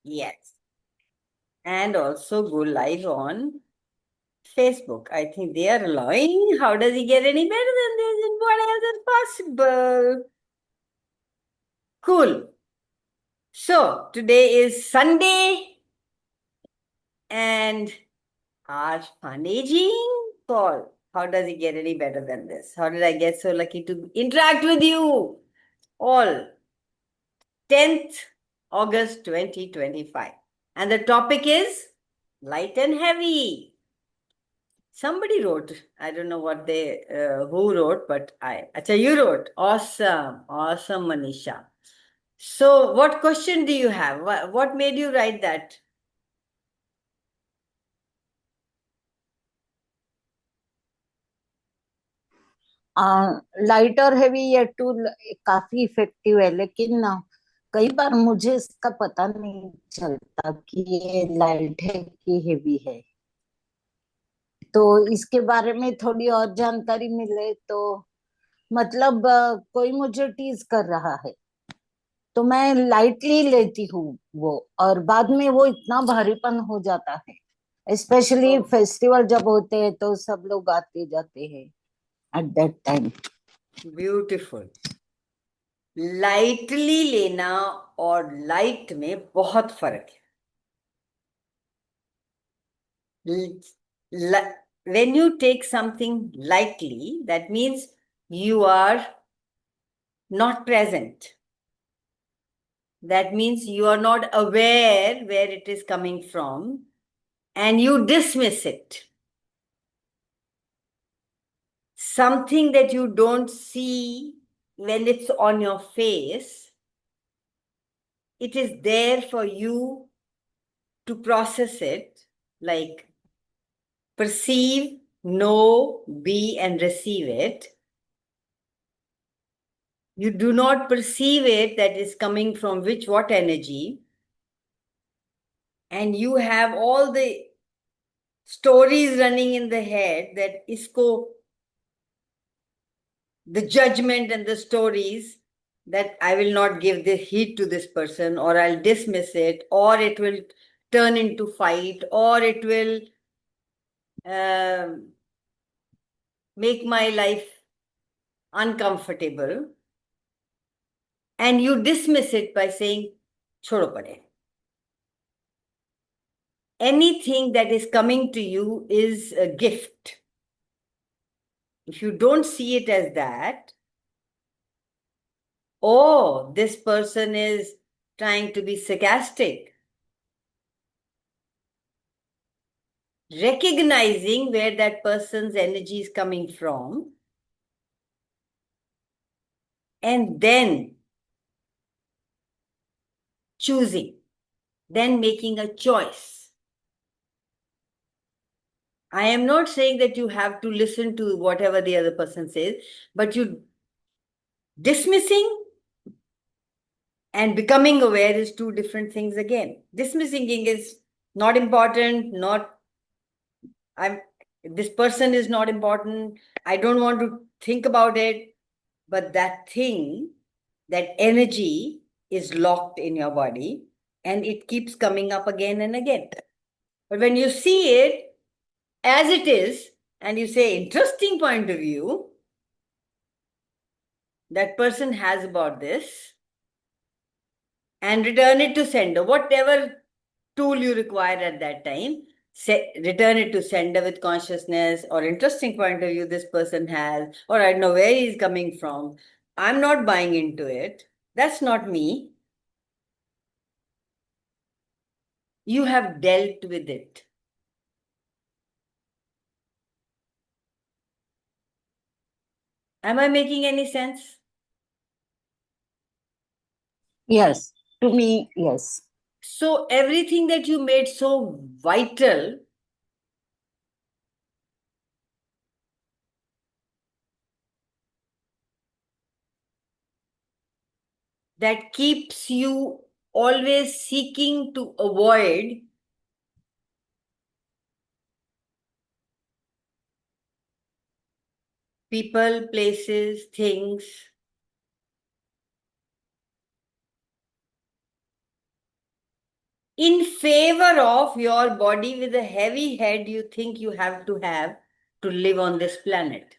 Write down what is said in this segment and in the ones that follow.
Yes. And also go live on Facebook. I think they are allowing. How does he get any better than this? And what else is possible? Cool. So today is Sunday and our fun aging call. How does it get any better than this? How did I get so lucky to interact with you all? 10th August 2025. And the topic is light and heavy. Somebody wrote, I don't know what they, who wrote, but Acha, you wrote. Awesome. Awesome, Manisha. So, what question do you have? What made you write that? Light और heavy ये tool काफी effective है, लेकिन ना कई बार मुझे इसका पता नहीं चलता कि ये लाइट है कि हेवी है। तो इसके बारे में थोड़ी और जानकारी मिले तो मतलब कोई मुझे टीज कर रहा है तो मैं लाइटली लेती हूँ वो, और बाद में वो इतना भारीपन हो जाता है। स्पेशली Oh, फेस्टिवल जब होते हैं तो सब लोग आते जाते हैं at that time. Beautiful. Lightly लेना और लाइट में बहुत फर्क है। When you take something lightly, that means you are not present. That means you are not aware where it is coming from and you dismiss it. Something that you don't see when it's on your face, it is there for you to process it, like perceive, know, be, and receive it. You do not perceive it that is coming from what energy, and you have all the stories running in the head that isko, the judgment and the stories that I will not give the heed to this person, or I'll dismiss it, or it will turn into fight, or it will um, make my life uncomfortable, and you dismiss it by saying chodo pade. Anything that is coming to you is a gift. If you don't see it as that, oh, this person is trying to be sarcastic, recognizing where that person's energy is coming from, and then choosing, then making a choice. I am not saying that you have to listen to whatever the other person says, but you dismissing and becoming aware is two different things again. Dismissing is not important, not I'm this person is not important. I don't want to think about it. But that thing, that energy is locked in your body and it keeps coming up again and again. But when you see it as it is and you say, interesting point of view that person has about this, and return it to sender, whatever tool you require at that time, return it to sender with consciousness, or interesting point of view this person has, or I don't know where he's coming from. I'm not buying into it. That's not me. You have dealt with it. Am I making any sense? Yes, to me yes. So everything that you made so vital, that keeps you always seeking to avoid people, places, things, in favor of your body with a heavy head you think you have to live on this planet.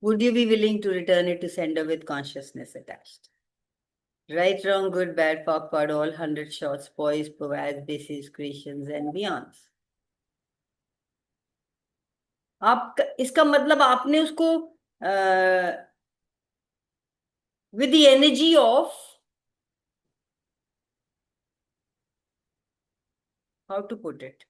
Would you be willing to return it to sender with consciousness attached? Right, wrong, good, bad, backward, all 100 shots, poise, provide, basis, creations and beyonds. आप इसका मतलब आपने उसको with the energy of, how to put it,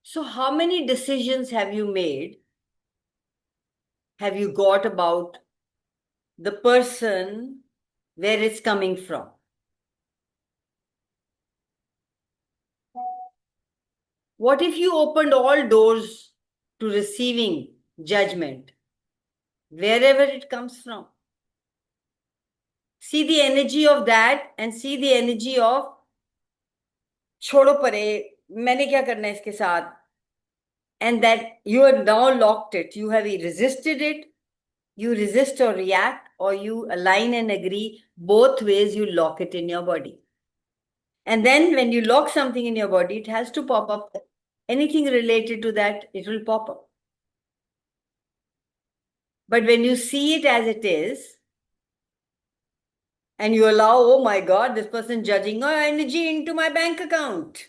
so how many decisions have you made, have you got about the person, where it's coming from? What if you opened all doors to receiving judgment, wherever it comes from? See the energy of that and see the energy of छोड़ो परे, मैंने क्या करना है इसके साथ, and that you have now locked it. You have resisted it. You resist or react, or you align and agree. Both ways you lock it in your body. And then when you lock something in your body, it has to pop up. Anything related to that, it will pop up. But when you see it as it is, and you allow, oh my God, this person judging my energy into my bank account.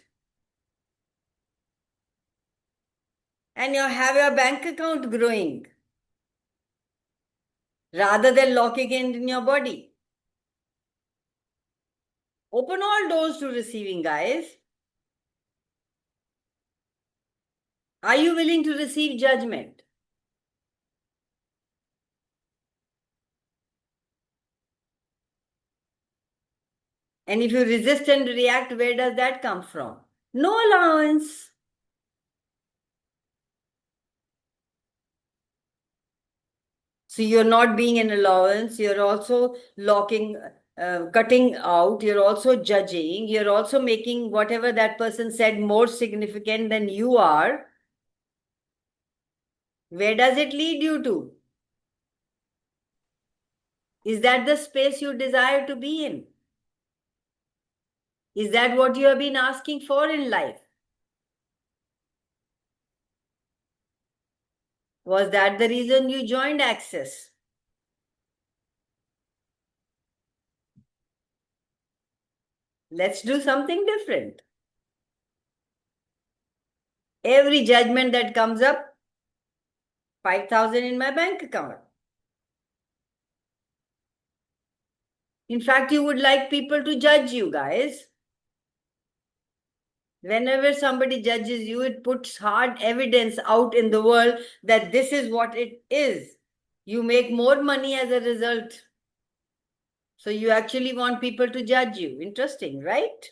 And you have your bank account growing rather than locking it in your body. Open all doors to receiving, guys. Are you willing to receive judgment? And if you resist and react, where does that come from? No allowance. So you're not being an allowance, you're also locking, cutting out, you're also judging, you're also making whatever that person said more significant than you are. Where does it lead you to? Is that the space you desire to be in? Is that what you have been asking for in life? Was that the reason you joined Access? Let's do something different. Every judgment that comes up, 5,000 in my bank account. In fact, you would like people to judge you, guys. Whenever somebody judges you, it puts hard evidence out in the world that this is what it is. You make more money as a result. So you actually want people to judge you. Interesting, right?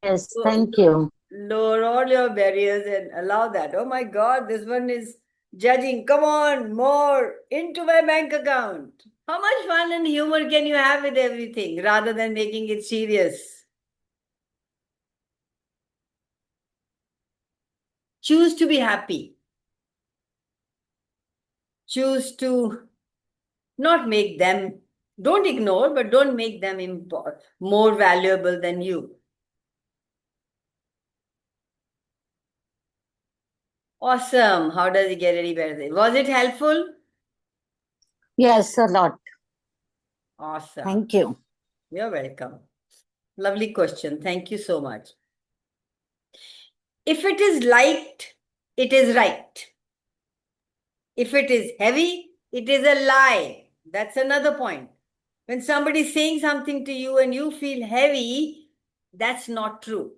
Yes, So thank you. lower all your barriers and allow that. Oh my God, this one is judging. Come on, more into my bank account. How much fun and humor can you have with everything rather than making it serious? Choose to be happy. Choose to not make them, don't ignore, but don't make them more valuable than you. Awesome. How does it get any better? Was it helpful? Yes, a lot. Awesome. Thank you. You're welcome. Lovely question. Thank you so much. If it is light, it is right. If it is heavy, it is a lie. That's another point. When somebody is saying something to you and you feel heavy, that's not true.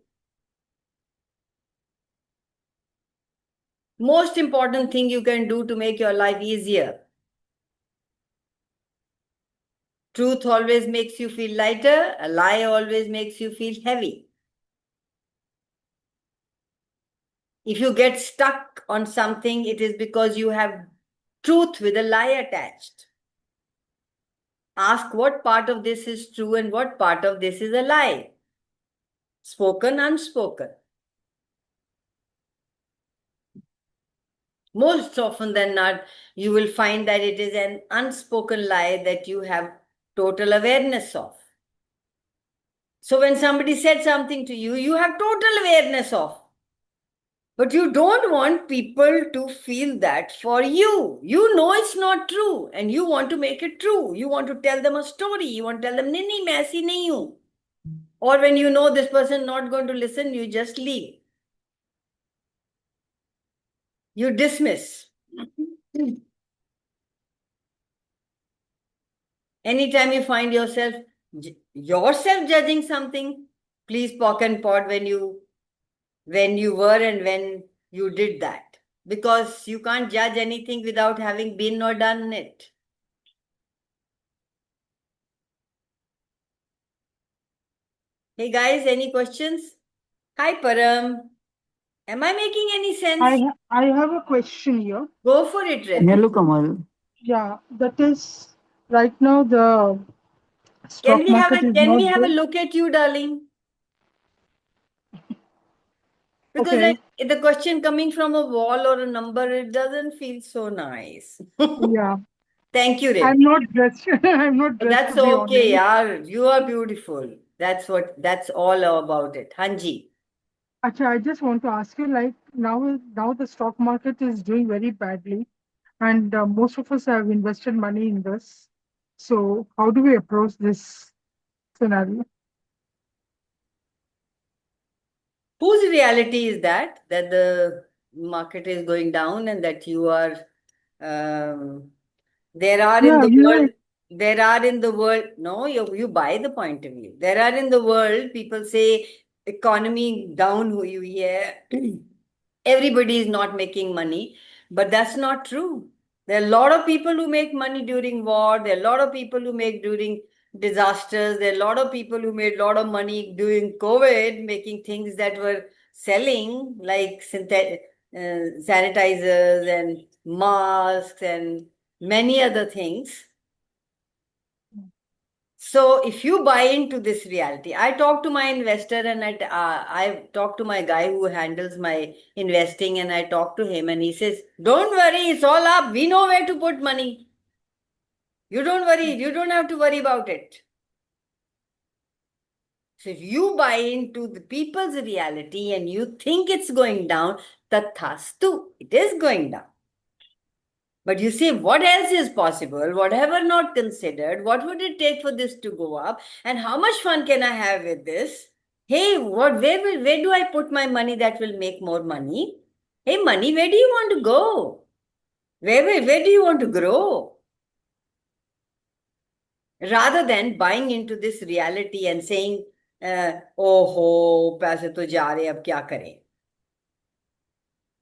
Most important thing you can do to make your life easier. Truth always makes you feel lighter. A lie always makes you feel heavy. If you get stuck on something, it is because you have truth with a lie attached. Ask what part of this is true and what part of this is a lie. Spoken, unspoken. most often than not, you will find that it is an unspoken lie that you have total awareness of. So when somebody said something to you, you have total awareness of. But you don't want people to feel that for you. You know it's not true and you want to make it true. You want to tell them a story. You want to tell them, Nini, मैं ऐसी नहीं हूँ. Or when you know this person not going to listen, you just leave. You dismiss. Anytime you find yourself judging something, please poke and pot when you were and when you did that. Because you can't judge anything without having been or done it. Hey guys, any questions? Hi Param. Am I making any sense? I have a question here. Go for it, Reddy. Hello, Kamal. Yeah, that is right now the stock market is Can not we have a good. look at you, darling? Because Okay. the question coming from a wall or a number, it doesn't feel so nice. Yeah, Thank you, I'm Reddy. not dressed. I'm not dressed That's to be okay, honest. yaar. You are beautiful. That's all about it. Hanji. Acha, I just want to ask you, like now the stock market is doing very badly, and most of us have invested money in this. So how do we approach this scenario? Whose reality is that the market is going down and that you are there are in Yeah, the you world, know, no, you buy the point of view. There are in the world, people say economy down hui hai. Everybody is not making money, but that's not true. There are a lot of people who make money during war. There are a lot of people who make during disasters. There are a lot of people who made a lot of money during COVID, making things that were selling, like sanitizers and masks and many other things. So if you buy into this reality, I talk to my investor and I talk to my guy who handles my investing, and I talk to him and he says, don't worry, it's all up. We know where to put money. You don't worry. You don't have to worry about it. So if you buy into the people's reality and you think it's going down, tathastu, it is going down. But you see, what else is possible? Whatever not considered, what would it take for this to go up? And how much fun can I have with this? Hey, where do I put my money that will make more money? Hey, money, where do you want to go? Where do you want to grow? Rather than buying into this reality and saying, oh ho, paise to ja rahe, ab kya kare?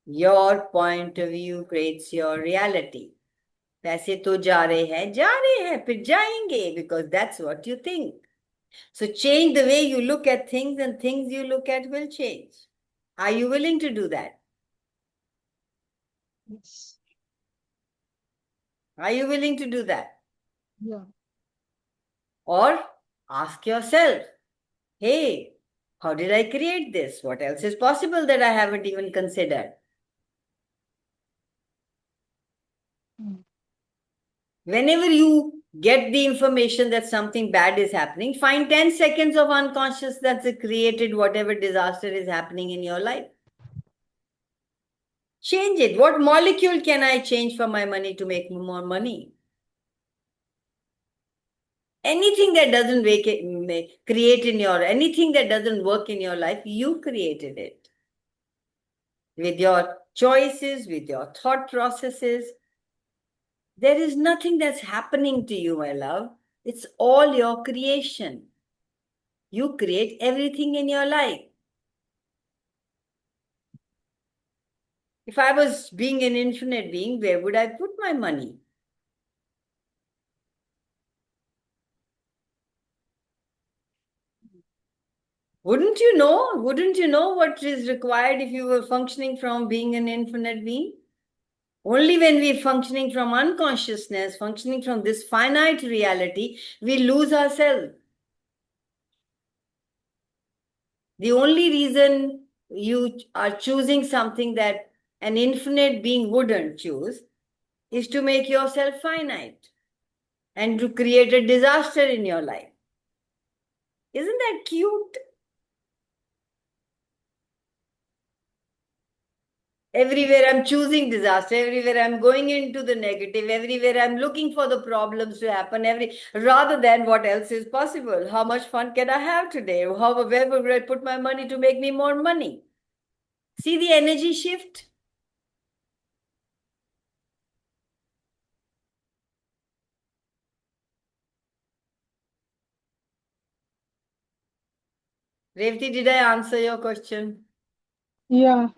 Your point of view creates your reality. पैसे तो जा रहे हैं फिर जाएंगे, because that's what you think. So change the way you look at things and things you look at will change. Are you willing to do that? yes. Are you willing to do that? Yeah. Or ask yourself, hey, how did I create this? What else is possible that I haven't even considered? Whenever you get the information that something bad is happening, find 10 seconds of unconscious that's created whatever disaster is happening in your life. Change it. What molecule can I change for my money to make more money? Anything that doesn't create in your, anything that doesn't work in your life, you created it. With your choices, with your thought processes. There is nothing that's happening to you, my love. It's all your creation. You create everything in your life. If I was being an infinite being, where would I put my money? Wouldn't you know? Wouldn't you know what is required if you were functioning from being an infinite being? Only when we're functioning from unconsciousness, functioning from this finite reality, we lose ourselves. The only reason you are choosing something that an infinite being wouldn't choose is to make yourself finite and to create a disaster in your life. Isn't that cute? Everywhere I'm choosing disaster, everywhere I'm going into the negative, everywhere I'm looking for the problems to happen, rather than what else is possible. How much fun can I have today? Where would I put my money to make me more money? See the energy shift? Revati, did I answer your question? Yeah,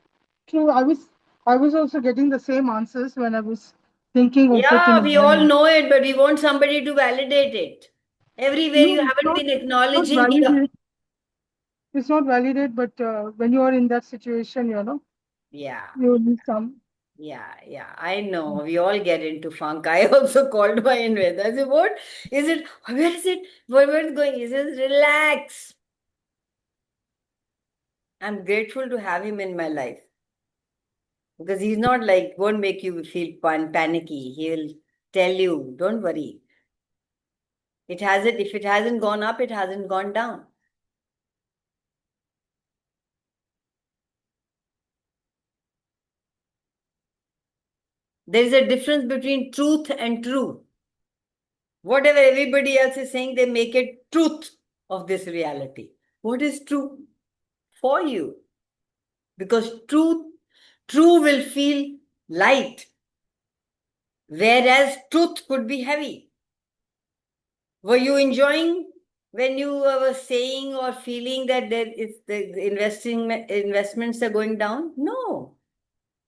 true. I was also getting the same answers when I was thinking of it in Yeah, a we all manner. know it, but we want somebody to validate it. Everywhere No, you haven't been not acknowledging your. validate. It's not validate, but when you are in that situation, Yeah. you need some. Yeah, I know. We all get into funk. I also called my investor. I said, what is it? Where is it? Where is it going? He says, relax. I'm grateful to have him in my life because he's not like, won't make you feel panicky. He'll tell you, don't worry. If it hasn't gone up, it hasn't gone down. There is a difference between truth and true. Whatever everybody else is saying, they make it truth of this reality. What is true for you? Because true will feel light, whereas truth could be heavy. Were you enjoying when you were saying or feeling that the investments are going down? No,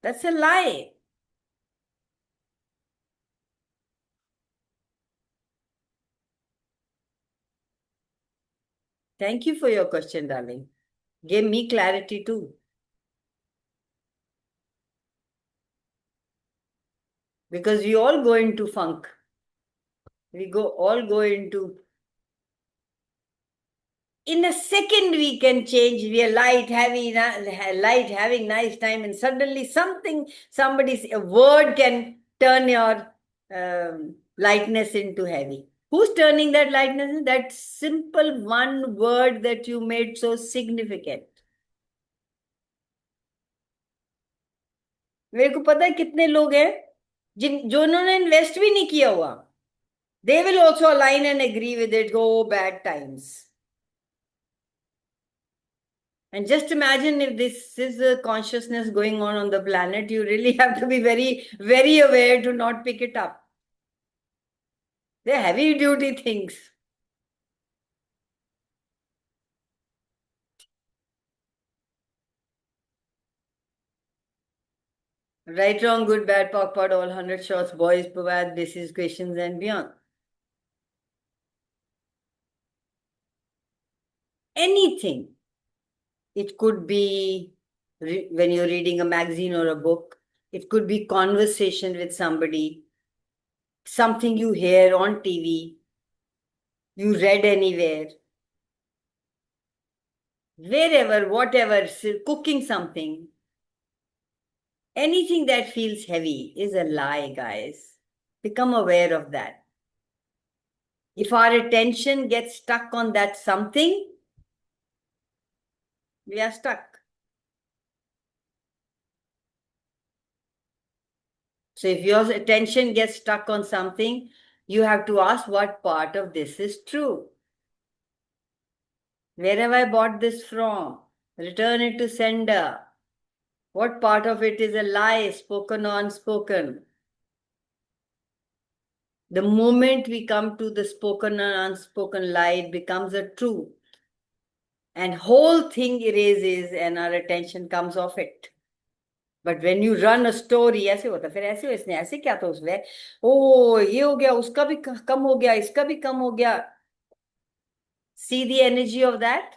that's a lie. Thank you for your question, darling. Gave me clarity too. Because we all go into funk. All go into. In a second, we can change. We are light, having nice time, and suddenly a word can turn your lightness into heavy. Who's turning that lightness? That simple one word that you made so significant. मेरे को पता है कितने लोग हैं जिन्होंने invest भी नहीं किया हुआ. They will also align and agree with it. Go bad times. And just imagine if this is a consciousness going on the planet, you really have to be very, very aware to not pick it up. They're heavy duty things. Right, wrong, good, bad, POC, POD, all 100 shots, boys, Pavad, this is questions and beyond. Anything. It could be when you're reading a magazine or a book. It could be conversation with somebody, something you hear on TV, you read anywhere, wherever, whatever, cooking something. Anything that feels heavy is a lie, guys. Become aware of that. If our attention gets stuck on that something, we are stuck. So if your attention gets stuck on something, you have to ask what part of this is true. Where have I bought this from? Return it to sender. What part of it is a lie, spoken or unspoken? The moment we come to the spoken and unspoken lie, it becomes a truth. And whole thing erases and our attention comes off it. But when you run a story, ऐसे होता फिर ऐसे इसने ऐसे क्या था उसमें ओ ये हो गया उसका भी कम हो गया इसका भी कम हो गया. See the energy of that?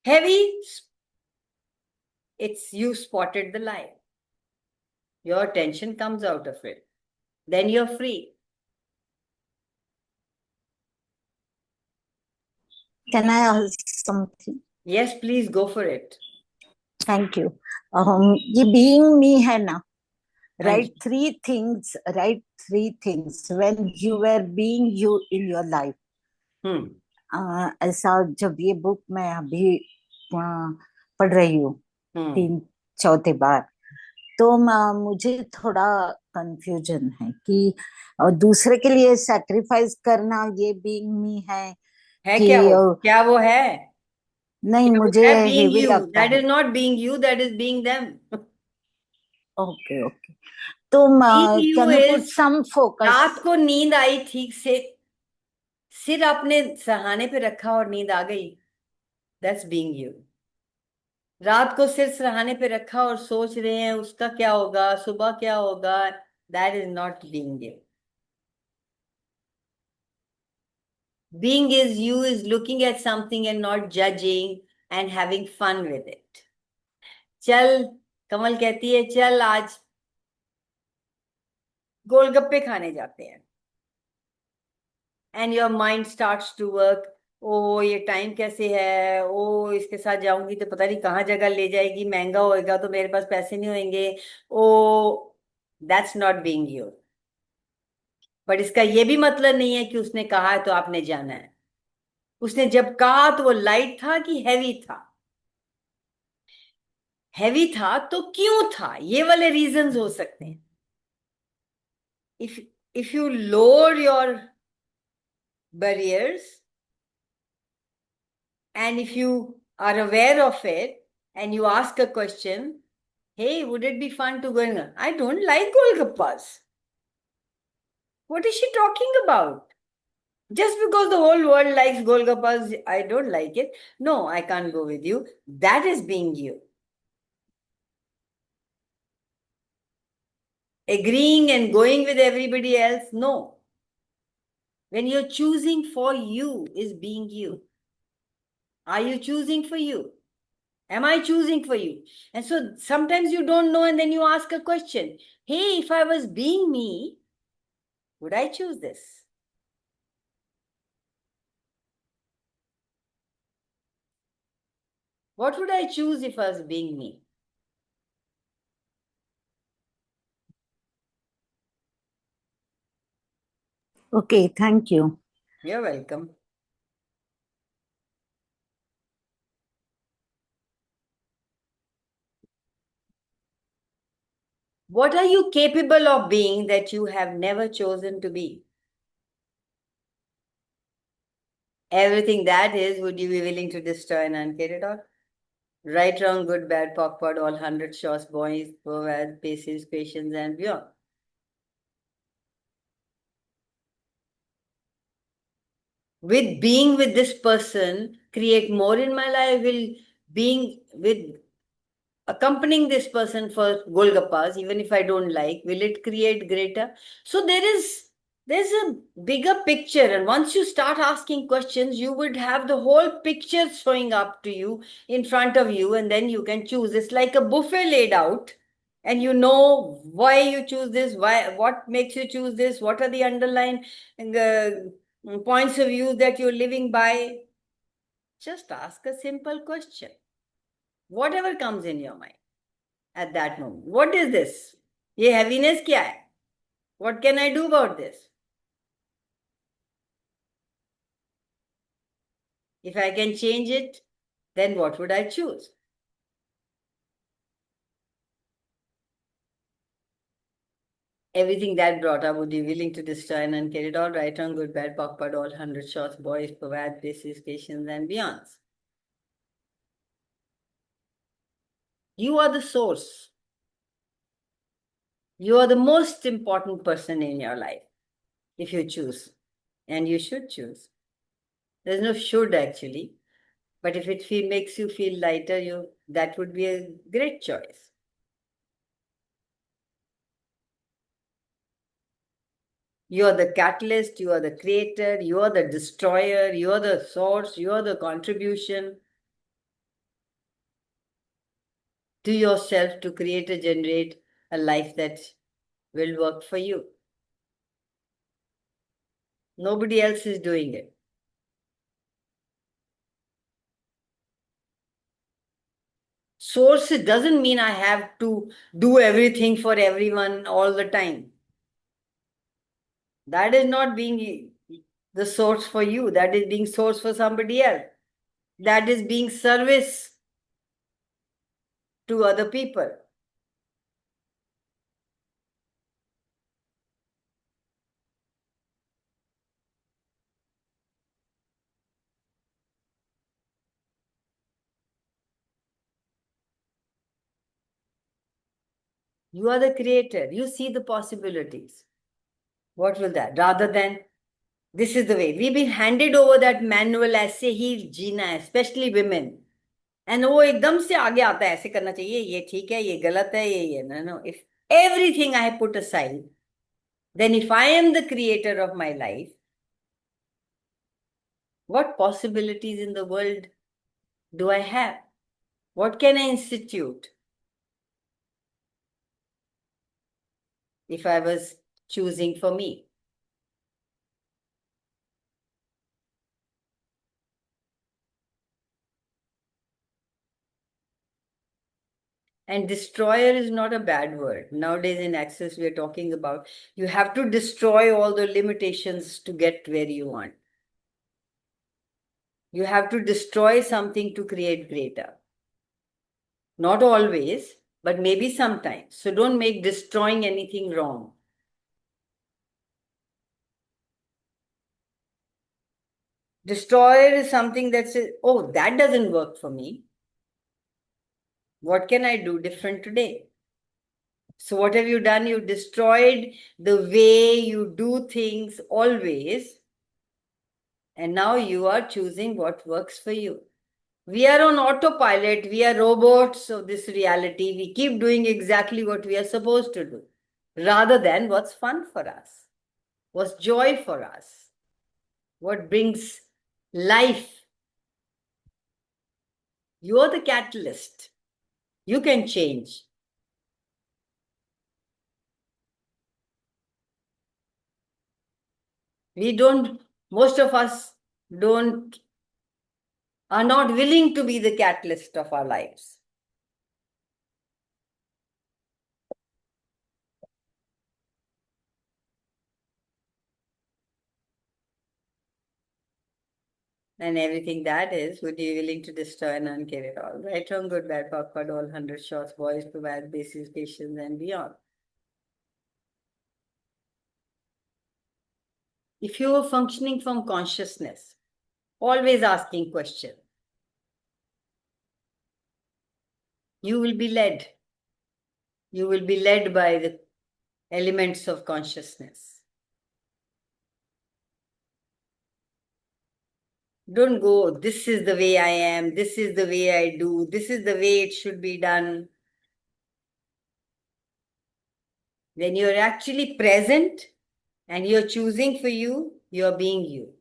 Heavy, it's you spotted the lie. Your attention comes out of it. Then you're free. Can I ask something? Yes, please go for it. Thank you. ये being me है ना, हाँ right, जी। Three things when you were being you in your life. Hmm. ऐसा जब ये book मैं अभी पढ़ रही हूँ हम्म। तीन चौथे बार, तो मुझे थोड़ा कंफ्यूजन है कि दूसरे के लिए सैक्रिफाइस करना ये बीइंग मी है है कि क्या वो है? नहीं, क्या वो मुझे है बीइंग हेवी यू? लगता दैट है। Is not being you, that is being them. Okay okay, तो being you can you put is, some focus? रात को नींद आई ठीक से, सिर अपने सहाने पे रखा और नींद आ गई, दैट्स बीइंग यू। रात को सिर सराहने पे रखा और सोच रहे हैं उसका क्या होगा, सुबह क्या होगा, that is not being you. Being is you is looking at something and not judging and having fun with it. चल, कमल कहती है चल आज गोलगप्पे खाने जाते हैं, and your mind starts to work. ओ ये टाइम कैसे है, ओ इसके साथ जाऊंगी तो पता नहीं कहाँ जगह ले जाएगी, महंगा होएगा तो मेरे पास पैसे नहीं होंगे। ओ, दैट्स नॉट बीइंग यू। पर इसका ये भी मतलब नहीं है कि उसने कहा है तो आपने जाना है। उसने जब कहा तो वो लाइट था कि हैवी था? हैवी था तो क्यों था, ये वाले रीजंस हो सकते हैं। If if you lower your barriers and if you are aware of it and you ask a question, hey, would it be fun to go in? I don't like golgappas. What is she talking about? Just because the whole world likes golgappas, I don't like it. No, I can't go with you. That is being you. Agreeing and going with everybody else, no. When you're choosing for you is being you. Are you choosing for you? Am I choosing for you? And so sometimes you don't know, and then you ask a question. Hey, if I was being me, would I choose this? What would I choose if I was being me? Okay, thank you. You're welcome. What are you capable of being that you have never chosen to be? Everything that is, would you be willing to destroy and uncare it all? Right, wrong, good, bad, awkward, all 100 shots, boys, pervert, patience, patience, and beyond. With being with this person, create more in my life? Will being with accompanying this person for Golgappas, even if I don't like, will it create greater? So there's a bigger picture, and once you start asking questions, you would have the whole picture showing up to you in front of you, and then you can choose. It's like a buffet laid out, and you know why you choose this, why, what makes you choose this, what are the underlying points of view that you're living by. Just ask a simple question, whatever comes in your mind at that moment. What is this? ये heaviness क्या है? What can I do about this? If I can change it, then what would I choose? Everything that brought up, would you willing to destroy and uncarry it all, right, wrong, good, bad, bad, all 100 shots, boys, provide basis, patience, and beyonds. You are the source. You are the most important person in your life if you choose, and you should choose. There's no should actually, but if it makes you feel lighter, that would be a great choice. You are the catalyst, you are the creator, you are the destroyer, you are the source, you are the contribution to yourself to create and generate a life that will work for you. Nobody else is doing it. Source doesn't mean I have to do everything for everyone all the time. That is not being the source for you. That is being source for somebody else. That is being service to other people. You are the creator. You see the possibilities. What will that? Rather than this is the way. We've been handed over that manual ऐसे ही जीना है, especially women. And वो एकदम से आगे आता है, ऐसे करना चाहिए, ये ठीक है, ये गलत है, ये no. If everything I put aside, then if I am the creator of my life, what possibilities in the world do I have? What can I institute if I was choosing for me? And destroyer is not a bad word. Nowadays in Access, we are talking about you have to destroy all the limitations to get where you want. You have to destroy something to create greater. Not always, but maybe sometimes. So don't make destroying anything wrong. Destroyer is something that says, oh, that doesn't work for me. What can I do different today? So what have you done? You destroyed the way you do things always. And now you are choosing what works for you. We are on autopilot. We are robots of this reality. We keep doing exactly what we are supposed to do, rather than what's fun for us, what's joy for us, what brings life. You are the catalyst. You can change. Most of us are not willing to be the catalyst of our lives. And everything that is, would you be willing to destroy and uncare it all? Right, wrong, good, bad, backward, all 100 shots, boys, provide basis, patience, and beyond. If you are functioning from consciousness, always asking questions, you will be led. You will be led by the elements of consciousness. Don't go, this is the way I am, this is the way I do, this is the way it should be done. When you're actually present and you're choosing for you, you're being you.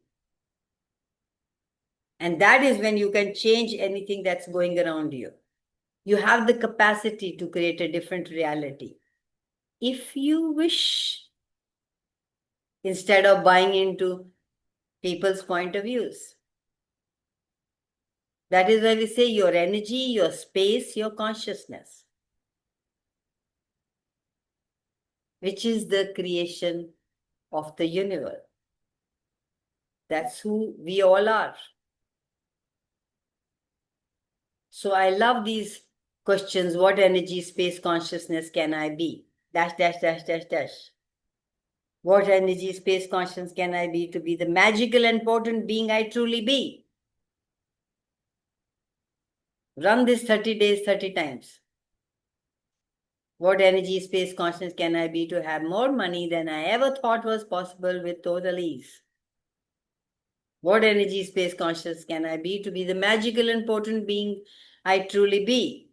And that is when you can change anything that's going around you. You have the capacity to create a different reality. If you wish, instead of buying into people's point of views. That is why we say your energy, your space, your consciousness, which is the creation of the universe. That's who we all are. So I love these questions. What energy, space, consciousness can I be? Dash, dash, dash, dash, dash. What energy, space, consciousness can I be to be the magical and potent being I truly be? Run this 30 days, 30 times. What energy, space, consciousness can I be to have more money than I ever thought was possible with total ease? What energy, space, consciousness can I be to be the magical and potent being I truly be?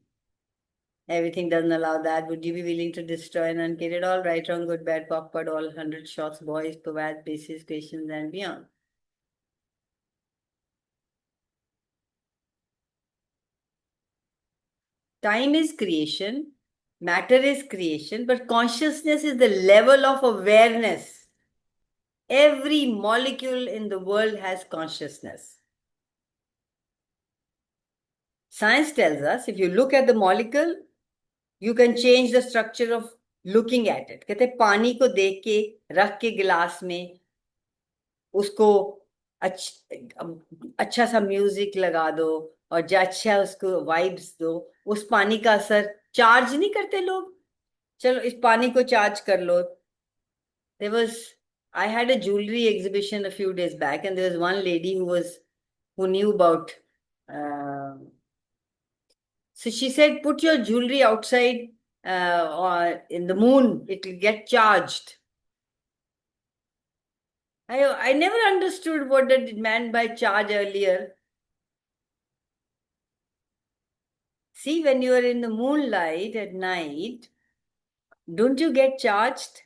Everything doesn't allow that. Would you be willing to destroy and uncreate it all? Right, wrong, good, bad, backward, all 100 shots, boys, provide basis, questions, and beyond. Time is creation, matter is creation, but consciousness is the level of awareness. Every molecule in the world has consciousness. Science tells us if you look at the molecule, you can change the structure of looking at it. कहते पानी को देख के रख के गिलास में उसको अच्छा सा म्यूजिक लगा दो और जो अच्छा उसको वाइब्स दो, उस पानी का असर चार्ज नहीं करते लोग. चलो इस पानी को चार्ज कर लो. I had a jewelry exhibition a few days back, and there was one lady who knew about. So she said, put your jewelry outside or in the moon, it will get charged. I never understood what that meant by charge earlier. See, when you are in the moonlight at night, don't you get charged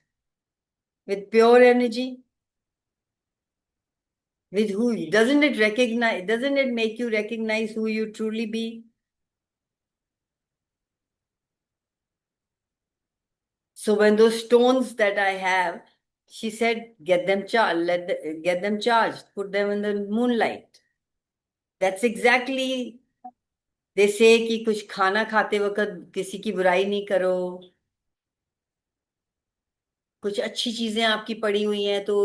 with pure energy? With who? Doesn't it make you recognize who you truly be? So when those stones that I have, she said, get them charged, put them in the moonlight. That's exactly, they say कि कुछ खाना खाते वक्त किसी की बुराई नहीं करो. कुछ अच्छी चीजें आपकी पड़ी हुई हैं तो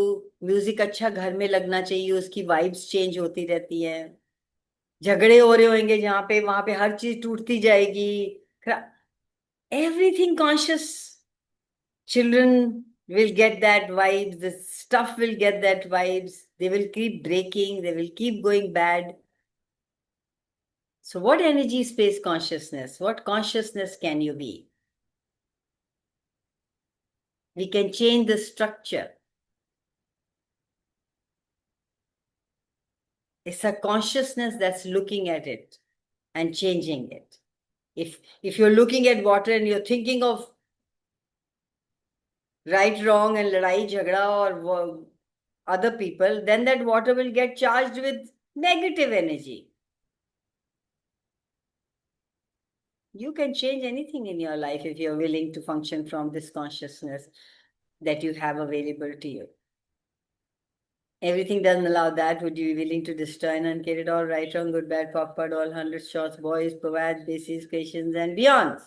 म्यूजिक अच्छा घर में लगना चाहिए, उसकी वाइब्स चेंज होती रहती है. झगड़े हो रहे होंगे जहां पे, वहां पे हर चीज टूटती जाएगी. Everything conscious. Children will get that vibes, the stuff will get that vibes, they will keep breaking, they will keep going bad. So what energy space consciousness? What consciousness can you be? We can change the structure. It's a consciousness that's looking at it and changing it. If you're looking at water and you're thinking of right, wrong, and ladai, jhagda or other people, then that water will get charged with negative energy. You can change anything in your life if you're willing to function from this consciousness that you have available to you. Everything doesn't allow that. Would you be willing to destroy and uncreate it all? Right, wrong, good, bad, pop, all 100 shots, boys, provides, bases, questions, and beyonds.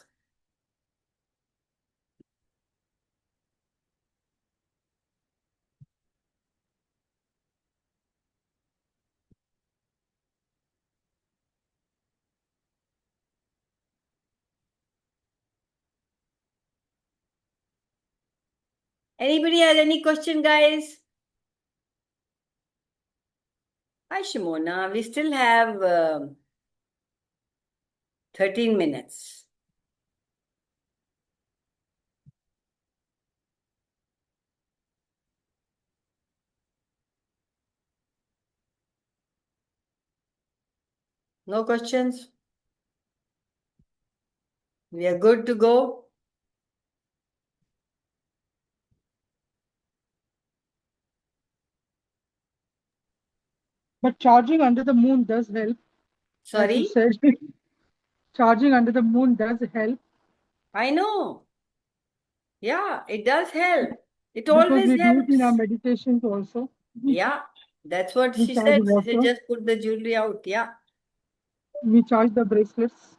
Anybody has any question, guys? Hi, Shimona. We still have 13 minutes. No questions? We are good to go? But charging under the moon does help. As you Sorry? said, charging under the moon does help. I know. Yeah, it does help. It Because always we do it in our helps. meditations also. Yeah, that's what We she charge said. She said, water. just put the jewelry out. Yeah. We charge the bracelets.